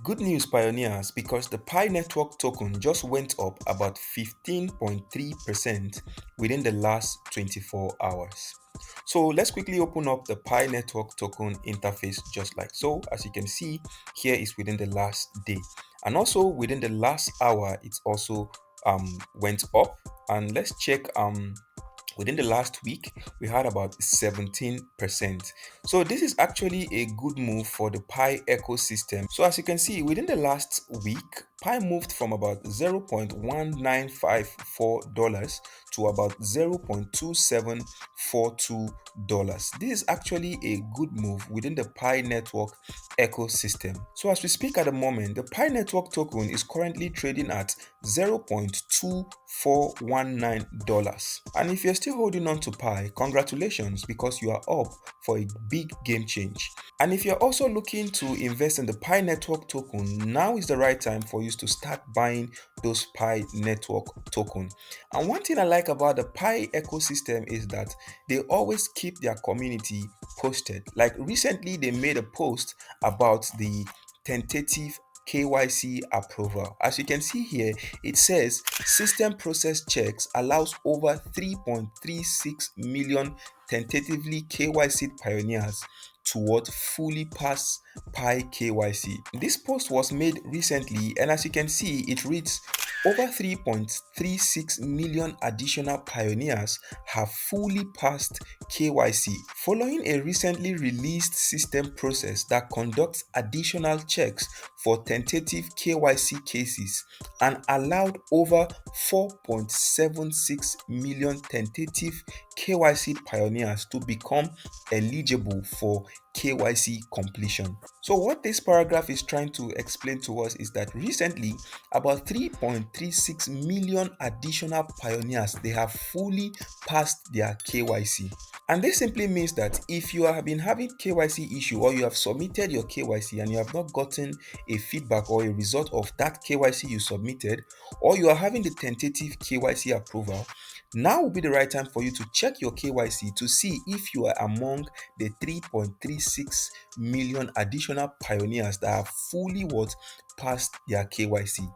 Good news, pioneers, because the Pi Network token just went up about 15.3% within the last 24 hours. So let's quickly open up the Pi Network token interface just like so. As you can see, here is within the last day. And also within the last hour, it's also went up. And let's check within the last week we had about 17%. So this is actually a good move for the Pi ecosystem. So as you can see, within the last week, Pi moved from about $0.1954 to about $0.2742. This is actually a good move within the Pi network ecosystem. So as we speak at the moment, the Pi network token is currently trading at $0.2419. And if you're still holding on to Pi, congratulations, because you are up for a big game change. And if you're also looking to invest in the Pi network token, now is the right time for you to start buying those Pi network token. And one thing I like about the Pi ecosystem is that they always keep their community posted. Like recently they made a post about the tentative KYC approval. As you can see here, it says system process checks allows over 3.36 million tentatively KYC pioneers toward fully pass Pi KYC. This post was made recently, and as you can see, it reads over 3.36 million additional pioneers have fully passed KYC following a recently released system process that conducts additional checks for tentative KYC cases and allowed over 4.76 million tentative KYC pioneers to become eligible for KYC completion. So what this paragraph is trying to explain to us is that recently about 3.36 million additional pioneers, they have fully passed their KYC. And this simply means that if you have been having KYC issue or you have submitted your KYC and you have not gotten a feedback or a result of that KYC you submitted, or you are having the tentative KYC approval, now will be the right time for you to check your KYC to see if you are among the 3.36 million additional pioneers that have fully passed their KYC.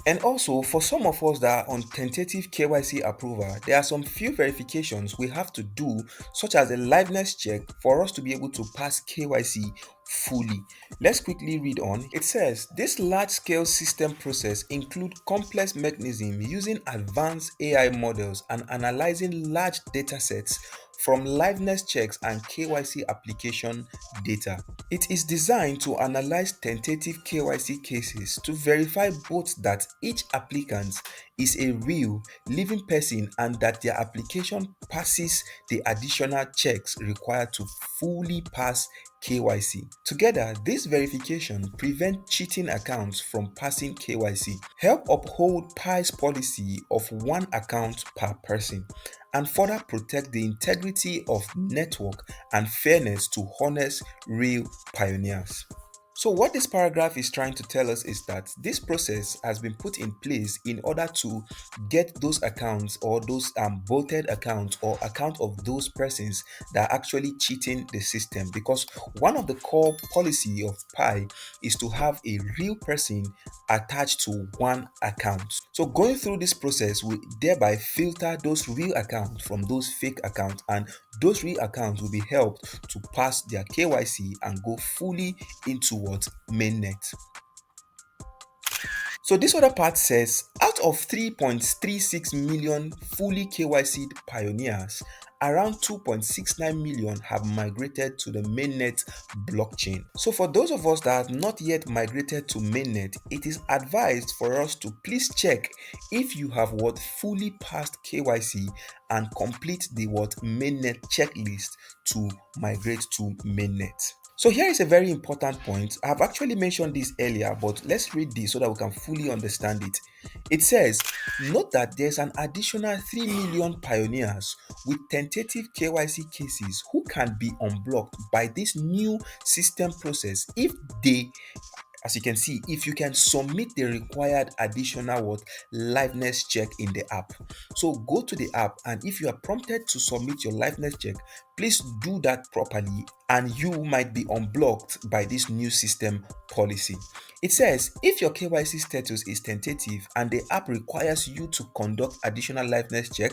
And also, for some of us that are on tentative KYC approval, there are some few verifications we have to do, such as a liveness check, for us to be able to pass KYC fully. Let's quickly read on. It says, this large-scale system process include complex mechanism using advanced AI models and analyzing large data sets from liveness checks and KYC application data. It is designed to analyze tentative KYC cases to verify both that each applicant is a real living person and that their application passes the additional checks required to fully pass KYC. Together, this verification prevents cheating accounts from passing KYC, help uphold Pi's policy of one account per person, and further protect the integrity of network and fairness to honest real pioneers. So what this paragraph is trying to tell us is that this process has been put in place in order to get those accounts or those bolted accounts or account of those persons that are actually cheating the system, because one of the core policy of Pi is to have a real person attached to one account. So going through this process will thereby filter those real accounts from those fake accounts, and those real accounts will be helped to pass their KYC and go fully into what mainnet. So this other part says, out of 3.36 million fully KYC'd pioneers, around 2.69 million have migrated to the mainnet blockchain. So for those of us that have not yet migrated to mainnet, it is advised for us to please check if you have fully passed KYC and complete the mainnet checklist to migrate to mainnet. So here is a very important point. I've actually mentioned this earlier, but let's read this so that we can fully understand it. It says, note that there's an additional 3 million pioneers with tentative KYC cases who can be unblocked by this new system process if they, as you can see, if you can submit the required additional liveness check in the app. So go to the app, and if you are prompted to submit your liveness check, Please do that properly and you might be unblocked by this new system policy. It says if your KYC status is tentative and the app requires you to conduct additional liveness check,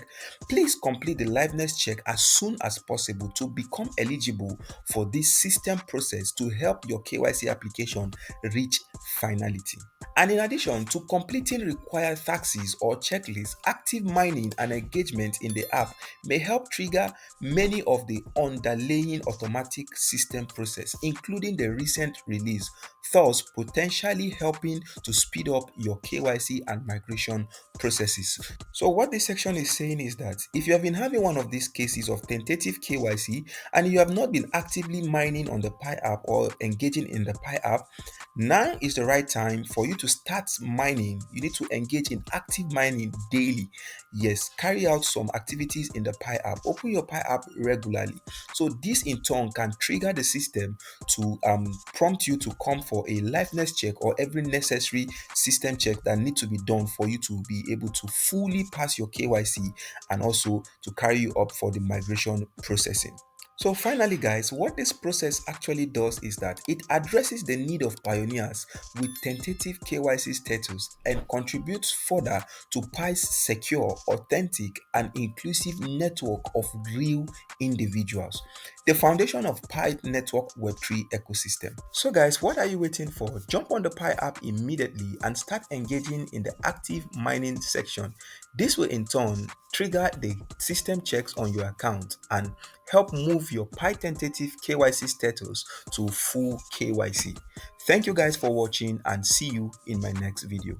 please complete the liveness check as soon as possible to become eligible for this system process to help your KYC application reach finality. And in addition to completing required taxes or checklists, active mining and engagement in the app may help trigger many of the underlying automatic system process, including the recent release, thus potentially helping to speed up your KYC and migration processes. So what this section is saying is that if you have been having one of these cases of tentative KYC and you have not been actively mining on the Pi app or engaging in the Pi app, now is the right time for you to start mining. You need to engage in active mining daily. Yes, carry out some activities in the Pi app. Open your Pi app regularly. So this in turn can trigger the system to prompt you to come for a liveness check or every necessary system check that need to be done for you to be able to fully pass your KYC and also to carry you up for the migration processing. So finally guys, what this process actually does is that it addresses the need of pioneers with tentative KYC status and contributes further to Pi's secure, authentic and inclusive network of real individuals, the foundation of Pi network Web3 ecosystem. So guys, what are you waiting for? Jump on the Pi app immediately and start engaging in the active mining section. This will in turn trigger the system checks on your account and help move your Pi tentative KYC status to full KYC. Thank you guys for watching and see you in my next video.